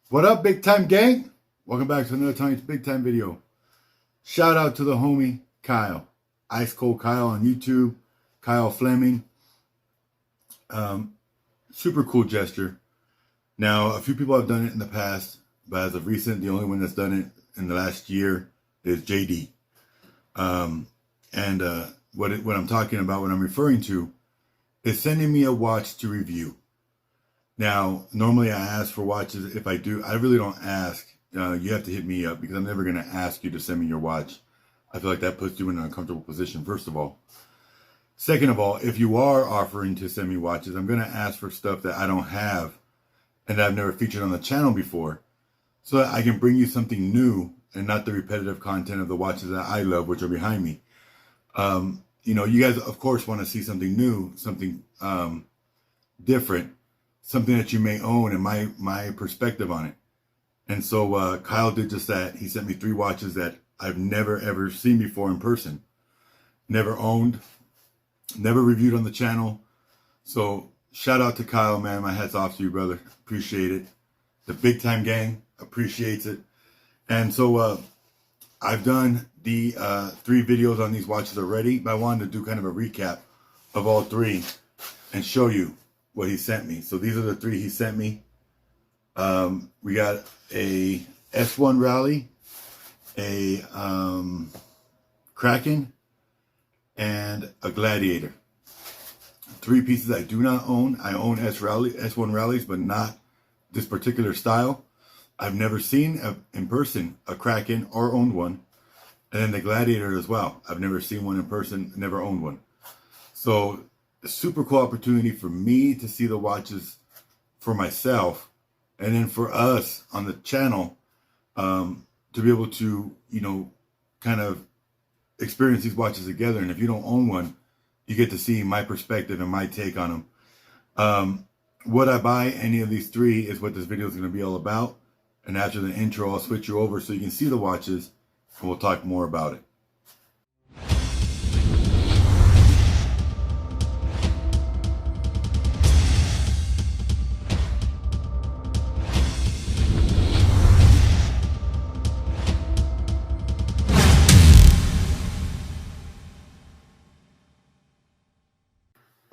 What up, big time gang? Welcome back to another Tommy's Big Time video. Shout out to the homie Kyle, Ice Cold Kyle on YouTube, Kyle Fleming. Super cool gesture. Now, a few people have done it in the past, but as of recent, the only one that's done it in the last year is JD. What I'm talking about, what I'm referring to, is sending me a watch to review. Now, normally I ask for watches. If I do, I really don't ask. You have to hit me up because I'm never going to ask you to send me your watch. I feel like that puts you in an uncomfortable position, first of all. Second of all, if you are offering to send me watches, I'm going to ask for stuff that I don't have and that I've never featured on the channel before, so that I can bring you something new and not the repetitive content of the watches that I love, which are behind me. You know, you guys, of course, want to see something new, something different, something that you may own, and my perspective on it. And so Kyle did just that. He sent me 3 watches that I've never ever seen before in person, never owned, never reviewed on the channel. So shout out to Kyle, man. My hat's off to you, brother. Appreciate it. The Big Time Gang appreciates it. And so I've done the 3 videos on these watches already, but I wanted to do kind of a recap of all 3 and show you what he sent me. So these are the 3 he sent me. We got a S1 Rally, a KRAKEN, and a Gladiator. 3 pieces I do not own. I own S1 Rallies, but not this particular style. I've never seen in person a KRAKEN or owned one. And then the Gladiator as well. I've never seen one in person, never owned one. So a super cool opportunity for me to see the watches for myself, and then for us on the channel to be able to, you know, kind of experience these watches together. And if you don't own one, you get to see my perspective and my take on them. Would I buy any of these 3 is what this video is going to be all about. And after the intro, I'll switch you over so you can see the watches, and we'll talk more about it.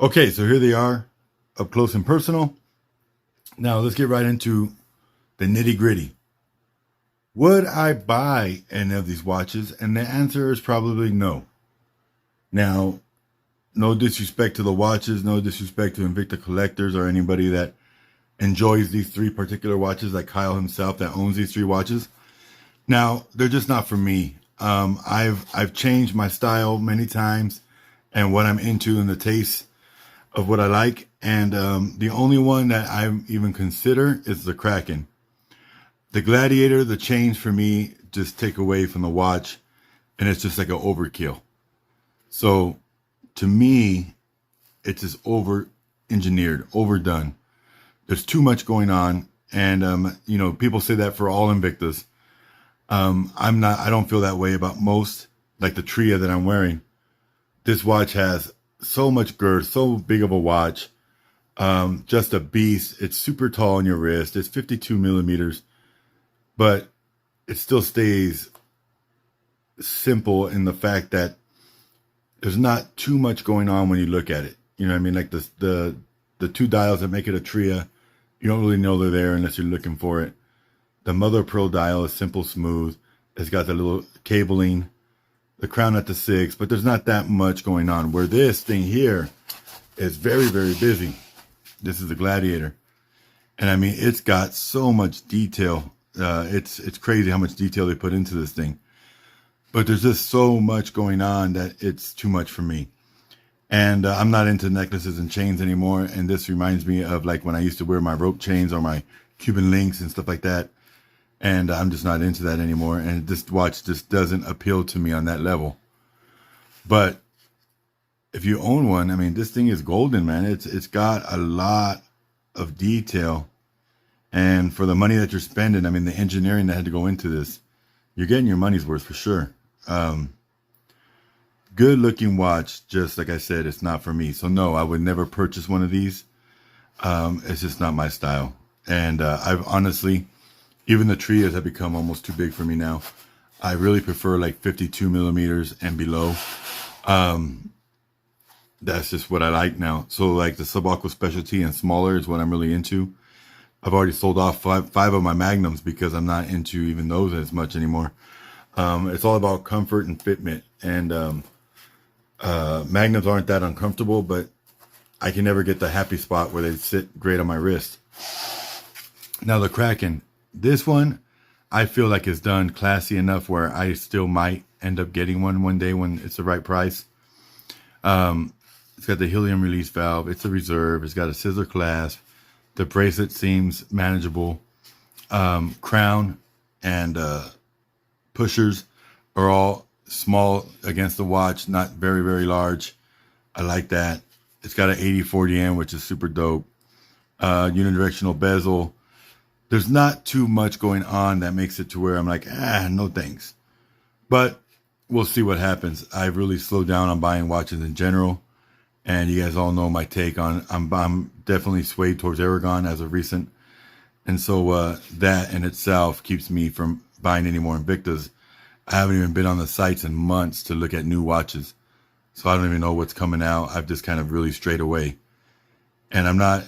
Okay, so here they are, up close and personal. Now let's get right into the nitty gritty. Would I buy any of these watches? And the answer is probably no. Now, no disrespect to the watches, no disrespect to Invicta collectors or anybody that enjoys these 3 particular watches, like Kyle himself that owns these 3 watches. Now, they're just not for me. I've changed my style many times and what I'm into and the taste of what I like. And the only one that I even consider is the KRAKEN. The Gladiator, the chains for me just take away from the watch, and it's just like an overkill. So to me, it's just over-engineered, overdone. There's too much going on, and you know, people say that for all Invictas. I don't feel that way about most, like the Tria that I'm wearing. This watch has so much girth, so big of a watch, just a beast. It's super tall on your wrist. It's 52 millimeters. But it still stays simple in the fact that there's not too much going on when you look at it. You know what I mean? Like the 2 dials that make it a Tria, you don't really know they're there unless you're looking for it. The mother of pearl dial is simple, smooth. It's got the little cabling, the crown at the 6, but there's not that much going on. Where this thing here is very, very busy. This is the Gladiator. And I mean, it's got so much detail. It's crazy how much detail they put into this thing, but there's just so much going on that it's too much for me. And I'm not into necklaces and chains anymore. And this reminds me of like when I used to wear my rope chains or my Cuban links and stuff like that. And I'm just not into that anymore. And this watch just doesn't appeal to me on that level. But if you own one, I mean, this thing is golden, man. It's got a lot of detail. And for the money that you're spending, I mean, the engineering that had to go into this, you're getting your money's worth for sure. Good looking watch. Just like I said, it's not for me. So no, I would never purchase one of these. It's just not my style. And I've honestly, Even the trias have become almost too big for me now. I really prefer like 52 millimeters and below. That's just what I like now. So like the subaqua specialty and smaller is what I'm really into. I've already sold off five of my magnums because I'm not into even those as much anymore. It's all about comfort and fitment, and magnums aren't that uncomfortable, but I can never get the happy spot where they sit great on my wrist. Now the KRAKEN, this one I feel like is done classy enough where I still might end up getting one day when it's the right price. It's got the helium release valve. It's a reserve. It's got a scissor clasp. The bracelet seems manageable. Crown and pushers are all small against the watch, not very, very large. I like that. It's got an 80/40M, which is super dope. Unidirectional bezel. There's not too much going on that makes it to where I'm like, no thanks. But we'll see what happens. I've really slowed down on buying watches in general. And you guys all know my take on, I'm definitely swayed towards Aragon as of recent. And so that in itself keeps me from buying any more Invictas. I haven't even been on the sites in months to look at new watches. So I don't even know what's coming out. I've just kind of really strayed away. And I'm not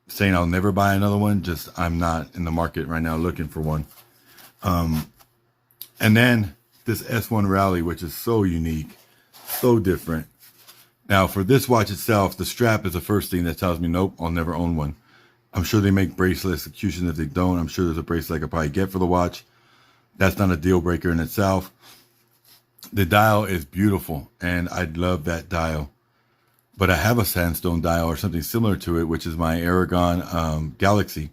saying I'll never buy another one, just I'm not in the market right now looking for one. And then this S1 Rally, which is so unique, so different. Now for this watch itself, the strap is the first thing that tells me, nope, I'll never own one. I'm sure they make bracelet executions. If they don't, I'm sure there's a bracelet I could probably get for the watch. That's not a deal breaker in itself. The dial is beautiful, and I love that dial. But I have a sandstone dial or something similar to it, which is my Aragon Galaxy.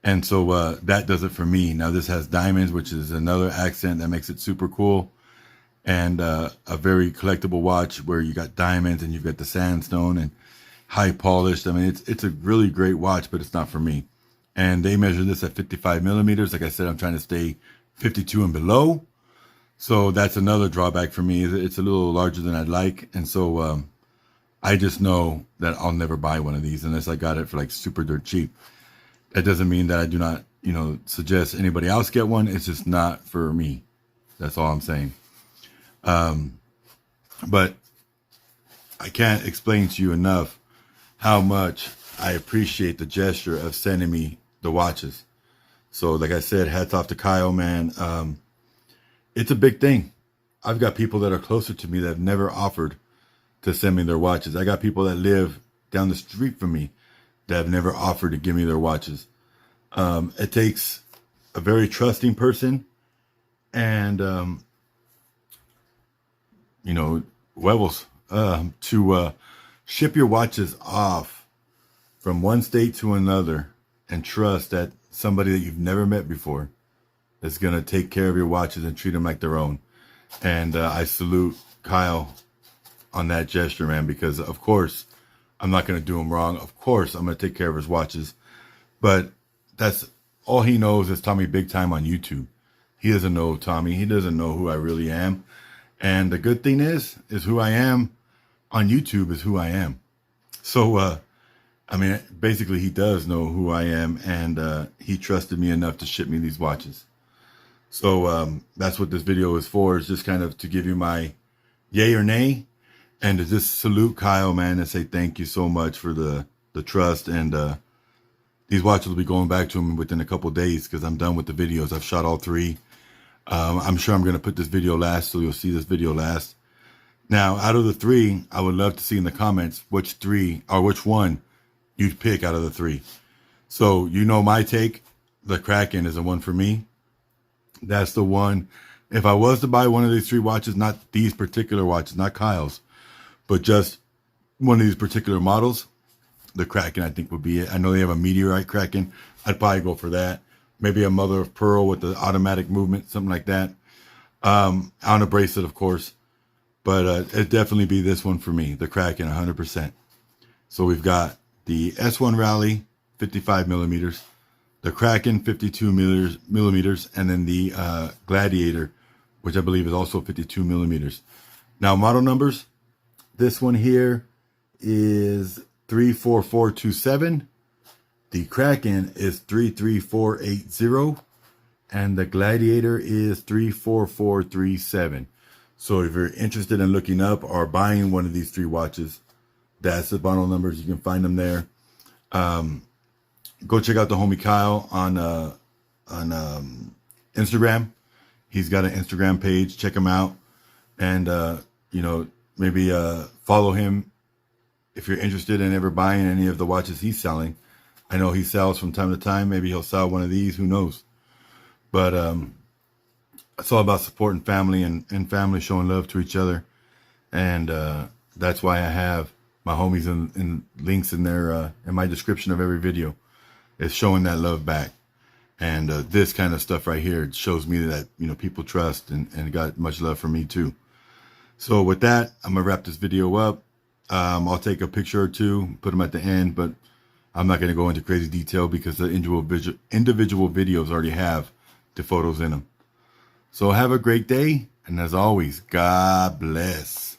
And so that does it for me. Now this has diamonds, which is another accent that makes it super cool. And a very collectible watch where you got diamonds and you've got the sandstone and high polished. I mean, it's a really great watch, but it's not for me. And they measure this at 55 millimeters. Like I said, I'm trying to stay 52 and below. So that's another drawback for me. It's a little larger than I'd like. And so I just know that I'll never buy one of these unless I got it for like super dirt cheap. That doesn't mean that I do not, suggest anybody else get one. It's just not for me. That's all I'm saying. But I can't explain to you enough how much I appreciate the gesture of sending me the watches. So like I said, hats off to Kyle, man. It's a big thing. I've got people that are closer to me that have never offered to send me their watches. I got people that live down the street from me that have never offered to give me their watches. It takes a very trusting person and, huevos, to ship your watches off from one state to another and trust that somebody that you've never met before is going to take care of your watches and treat them like their own. And I salute Kyle on that gesture, man, because of course I'm not going to do him wrong. Of course I'm going to take care of his watches, but that's all he knows is Tommy Big Time on YouTube. He doesn't know Tommy. He doesn't know who I really am. And the good thing is who I am on YouTube is who I am. So, basically he does know who I am, and he trusted me enough to ship me these watches. So that's what this video is for, is just kind of to give you my yay or nay, and to just salute Kyle, man, and say thank you so much for the trust. And these watches will be going back to him within a couple of days because I'm done with the videos. I've shot all three. I'm sure I'm going to put this video last, so you'll see this video last. Now, out of the three, I would love to see in the comments which one you'd pick out of the three. So, my take, the KRAKEN is the one for me. That's the one. If I was to buy one of these three watches, not these particular watches, not Kyle's, but just one of these particular models, the KRAKEN I think would be it. I know they have a meteorite KRAKEN. I'd probably go for that. Maybe a mother of pearl with the automatic movement, something like that. On a bracelet, of course. But it'd definitely be this one for me, the KRAKEN, 100%. So we've got the S1 Rally, 55 millimeters, the KRAKEN, 52 millimeters, and then the Gladiator, which I believe is also 52 millimeters. Now, model numbers, this one here is 34427. The KRAKEN is 33480 and the Gladiator is 34437. So if you're interested in looking up or buying one of these three watches, that's the bundle numbers. You can find them there. Go check out the homie Kyle on Instagram. He's got an Instagram page. Check him out, and you know, maybe follow him if you're interested in ever buying any of the watches he's selling. I know he sells from time to time. Maybe he'll sell one of these. Who knows? But it's all about supporting family and family showing love to each other, and that's why I have my homies in links in there in my description of every video. It's showing that love back, and this kind of stuff right here, it shows me that, you know, people trust and got much love for me too. So with that, I'm gonna wrap this video up. I'll take a picture or two, put them at the end, but I'm not gonna go into crazy detail because the individual videos already have the photos in them. So have a great day, and as always, God bless.